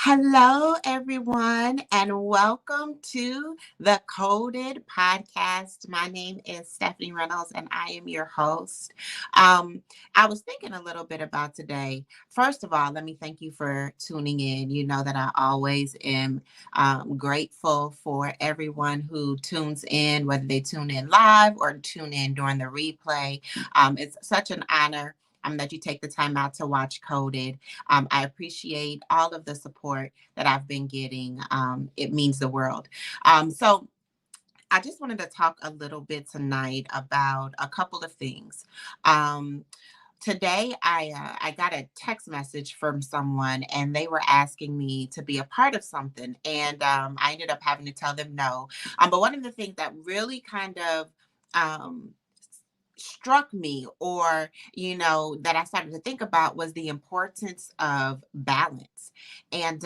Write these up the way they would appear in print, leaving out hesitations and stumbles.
Hello, everyone, and welcome to the Coded Podcast. My name is Stephanie Reynolds, and I am your host. I was thinking a little bit about today. First of all, let me thank you for tuning in. You know that I always am grateful for everyone who tunes in, whether they tune in live or tune in during the replay. It's such an honor that you take the time out to watch Coded. I appreciate all of the support that I've been getting. It means the world. So I just wanted to talk a little bit tonight about a couple of things. Today, I got a text message from someone, and they were asking me to be a part of something, and I ended up having to tell them no. But one of the things that really kind of struck me, or that I started to think about, was the importance of balance. And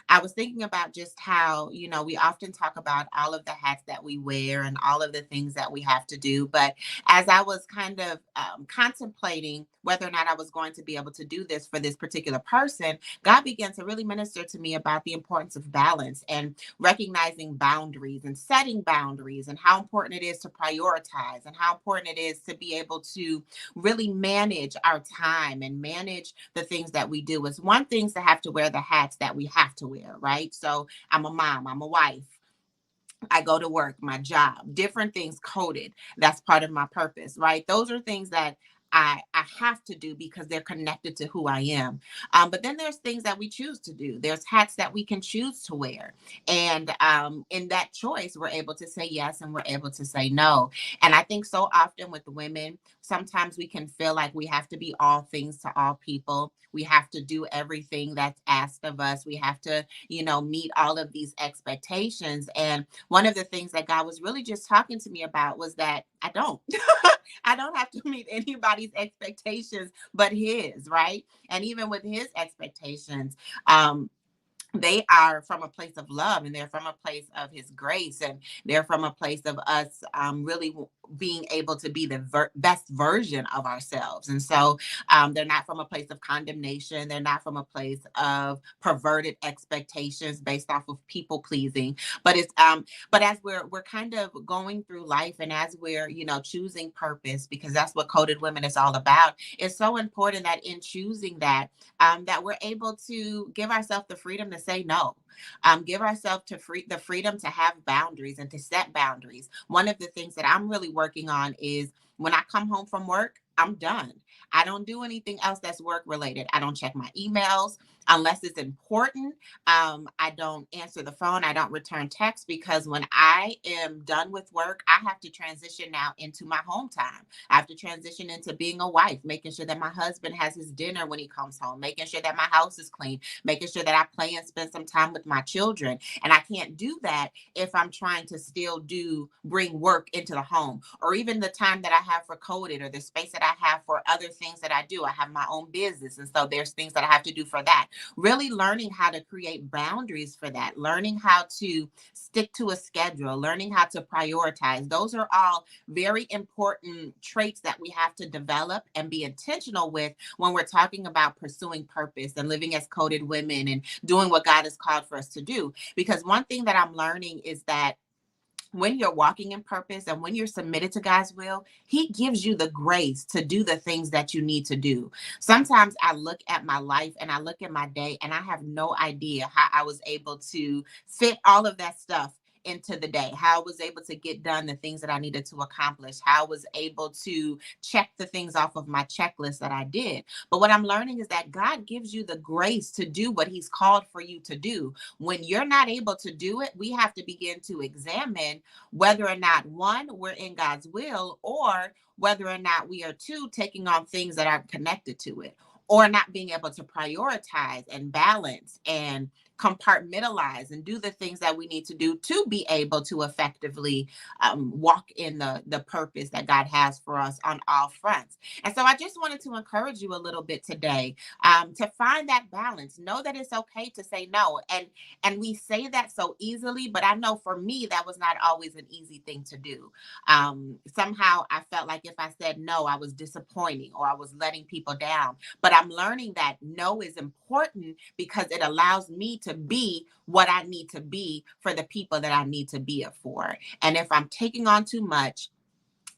I was thinking about just how we often talk about all of the hats that we wear and all of the things that we have to do, but as I was kind of contemplating whether or not I was going to be able to do this for this particular person, God began to really minister to me about the importance of balance and recognizing boundaries and setting boundaries, and how important it is to prioritize, and how important it is to be able to really manage our time and manage the things that we do. It's one thing to have to wear the hats that we have to wear, right? So I'm a mom, I'm a wife, I go to work, my job, different things coded. That's part of my purpose, right? Those are things that I have to do because they're connected to who I am. But then there's things that we choose to do. There's hats that we can choose to wear. And in that choice, we're able to say yes and we're able to say no. And I think so often with women, sometimes we can feel like we have to be all things to all people. We have to do everything that's asked of us. We have to, meet all of these expectations. And one of the things that God was really just talking to me about was that I don't. I don't have to meet anybody's expectations but his, right? And even with his expectations, they are from a place of love, and they're from a place of his grace, and they're from a place of us really being able to be the best version of ourselves. And so they're not from a place of condemnation. They're not from a place of perverted expectations based off of people pleasing. But it's but as we're kind of going through life, and as we're choosing purpose, because that's what Coded Women is all about, it's so important that in choosing that that we're able to give ourselves the freedom to say no. Give ourselves the freedom to have boundaries and to set boundaries. One of the things that I'm really working on is when I come home from work, I'm done. I don't do anything else that's work related. I don't check my emails unless it's important. I don't answer the phone. I don't return texts, because when I am done with work, I have to transition now into my home time. I have to transition into being a wife, making sure that my husband has his dinner when he comes home, making sure that my house is clean, making sure that I play and spend some time with my children. And I can't do that if I'm trying to still bring work into the home, or even the time that I have for Coded, or the space that I have for other things that I do. I have my own business, and so there's things that I have to do for that. Really learning how to create boundaries for that, learning how to stick to a schedule, learning how to prioritize. Those are all very important traits that we have to develop and be intentional with when we're talking about pursuing purpose and living as coded women and doing what God has called for us to do. Because one thing that I'm learning is that when you're walking in purpose and when you're submitted to God's will, he gives you the grace to do the things that you need to do. Sometimes I look at my life and I look at my day, and I have no idea how I was able to fit all of that stuff into the day, how I was able to get done the things that I needed to accomplish, how I was able to check the things off of my checklist that I did. But what I'm learning is that God gives you the grace to do what he's called for you to do. When you're not able to do it, we have to begin to examine whether or not, one, we're in God's will, or whether or not we are, two, taking on things that are connected to it. or not being able to prioritize and balance and compartmentalize and do the things that we need to do to be able to effectively walk in the purpose that God has for us on all fronts. And so I just wanted to encourage you a little bit today, to find that balance. Know that it's okay to say no. And we say that so easily, but I know for me that was not always an easy thing to do. Somehow I felt like if I said no, I was disappointing or I was letting people down. But I'm learning that no is important because it allows me to be what I need to be for the people that I need to be it for. And if I'm taking on too much,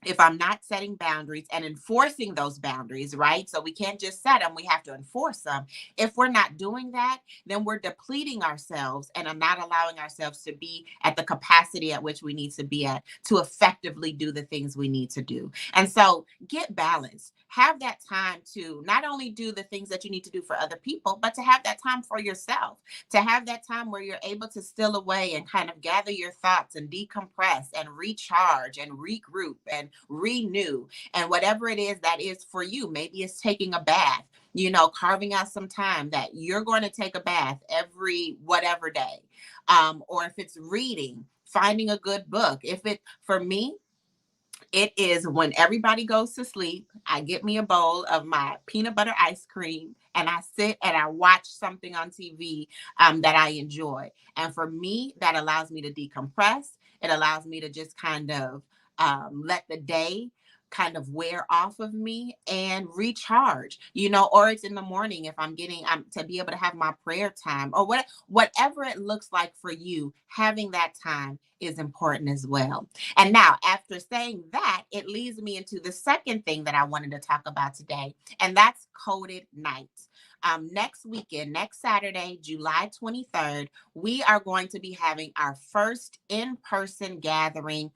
if I'm not setting boundaries and enforcing those boundaries, right? So we can't just set them, we have to enforce them. If we're not doing that, then we're depleting ourselves and are not allowing ourselves to be at the capacity at which we need to be at to effectively do the things we need to do. And so get balanced. Have that time to not only do the things that you need to do for other people, but to have that time for yourself, to have that time where you're able to still away and kind of gather your thoughts and decompress and recharge and regroup and renew. And whatever it is that is for you, maybe it's taking a bath, carving out some time that you're going to take a bath every whatever day. Or if it's reading, finding a good book. For me, it is when everybody goes to sleep, I get me a bowl of my peanut butter ice cream and I sit and I watch something on TV that I enjoy. And for me, that allows me to decompress. It allows me to just kind of let the day kind of wear off of me and recharge, or it's in the morning if I'm getting to be able to have my prayer time or whatever it looks like for you, having that time is important as well. And now, after saying that, it leads me into the second thing that I wanted to talk about today, and that's coded nights. Next weekend, next Saturday, July 23rd, we are going to be having our first in-person gathering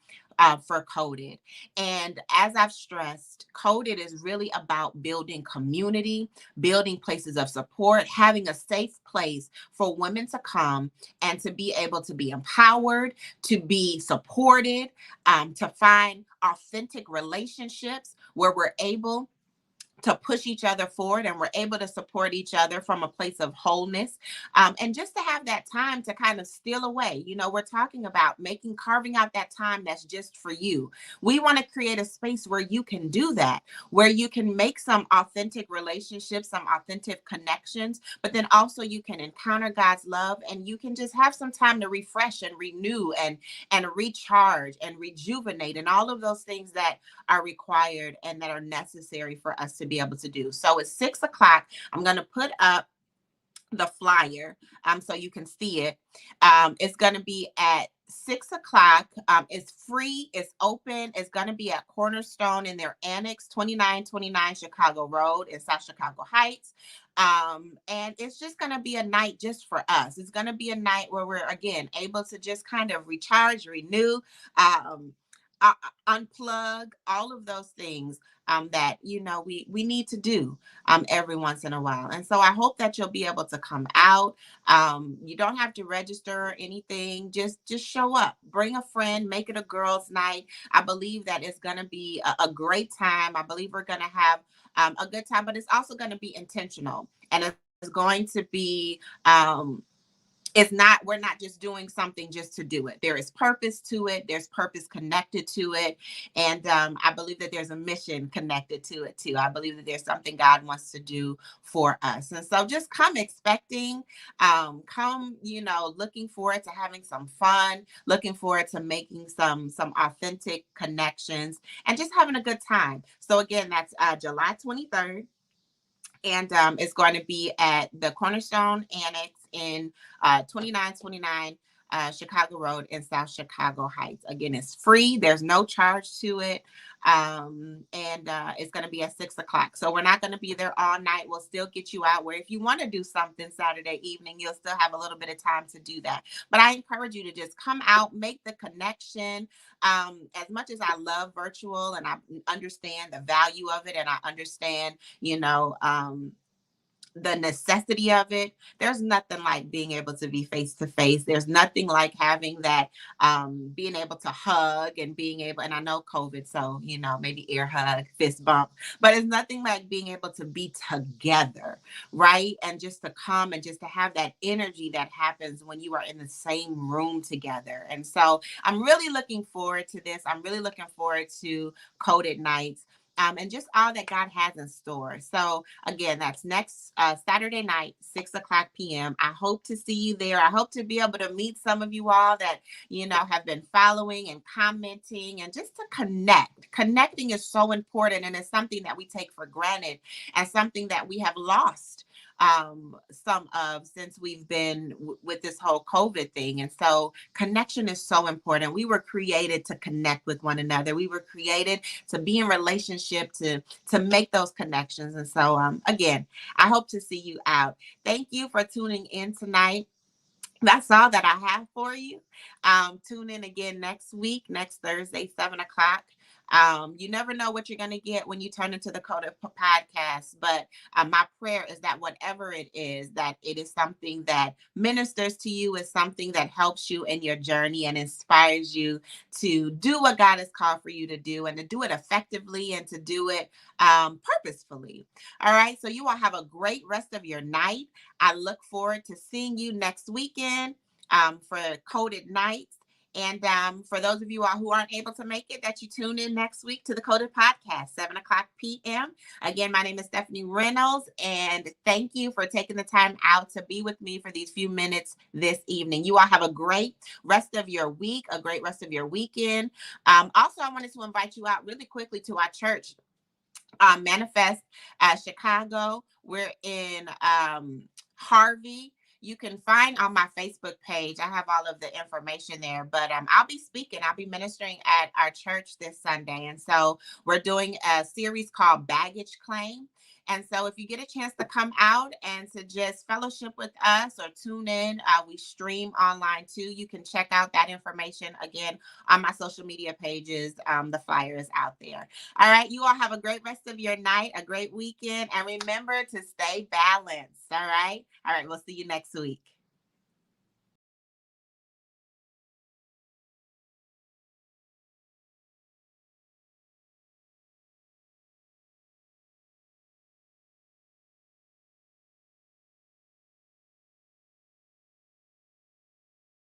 for Coded. And as I've stressed, Coded is really about building community, building places of support, having a safe place for women to come and to be able to be empowered, to be supported, to find authentic relationships where we're able to push each other forward and we're able to support each other from a place of wholeness, and just to have that time to kind of steal away. We're talking about carving out that time that's just for you. We want to create a space where you can do that, where you can make some authentic relationships, some authentic connections, but then also you can encounter God's love and you can just have some time to refresh and renew and recharge and rejuvenate and all of those things that are required and that are necessary for us to be able to do. So it's 6 o'clock. I'm going to put up the flyer so you can see it. It's going to be at 6 o'clock. It's free, it's open. It's going to be at Cornerstone in their annex, 2929 Chicago Road in South Chicago Heights. And it's just going to be a night just for us. It's going to be a night where we're, again, able to just kind of recharge, renew, unplug, all of those things that we need to do every once in a while. And so I hope that you'll be able to come out. You don't have to register or anything. Just show up, bring a friend, make it a girls' night. I believe that it's going to be a great time. I believe we're going to have a good time, but it's also going to be intentional, and it's going to be we're not just doing something just to do it. There is purpose to it. There's purpose connected to it. And I believe that there's a mission connected to it too. I believe that there's something God wants to do for us. And so just come expecting, come, looking forward to having some fun, looking forward to making some authentic connections and just having a good time. So again, that's July 23rd. And it's going to be at the Cornerstone Annex in 2929 Chicago Road in South Chicago Heights. Again, it's free. There's no charge to it. And it's going to be at 6 o'clock. So we're not going to be there all night. We'll still get you out where if you want to do something Saturday evening, you'll still have a little bit of time to do that. But I encourage you to just come out, make the connection. As much as I love virtual and I understand the value of it and I understand, the necessity of it. There's nothing like being able to be face to face. There's nothing like having that, being able to hug and being able, and I know COVID, so, maybe ear hug, fist bump, but it's nothing like being able to be together, right? And just to come and just to have that energy that happens when you are in the same room together. And so I'm really looking forward to this. I'm really looking forward to Coded Nights. And just all that God has in store. So again, that's next Saturday night, 6 o'clock p.m. I hope to see you there. I hope to be able to meet some of you all that, have been following and commenting, and just to connect. Connecting is so important, and it's something that we take for granted, and something that we have lost some of since we've been with this whole COVID thing. And so connection is so important. We were created to connect with one another. We were created to be in relationship, to make those connections. And so again, I hope to see you out. Thank you for tuning in tonight. That's all that I have for you. Tune in again next week, next Thursday, 7 o'clock. You never know what you're going to get when you turn into the Coda podcast, but my prayer is that whatever it is, that it is something that ministers to you, is something that helps you in your journey and inspires you to do what God has called for you to do, and to do it effectively, and to do it purposefully. All right. So you all have a great rest of your night. I look forward to seeing you next weekend for Coded Nights. And for those of you all who aren't able to make it, that you tune in next week to the Coded Podcast, 7 o'clock p.m. Again, my name is Stephanie Reynolds, and thank you for taking the time out to be with me for these few minutes this evening. You all have a great rest of your week, a great rest of your weekend. Also, I wanted to invite you out really quickly to our church, Manifest Chicago. We're in Harvey. You can find on my Facebook page. I have all of the information there, but I'll be speaking. I'll be ministering at our church this Sunday. And so we're doing a series called Baggage Claim. And so if you get a chance to come out and to just fellowship with us or tune in, we stream online too. You can check out that information again on my social media pages. The flyer is out there. All right. You all have a great rest of your night, a great weekend, and remember to stay balanced. All right. All right. We'll see you next week.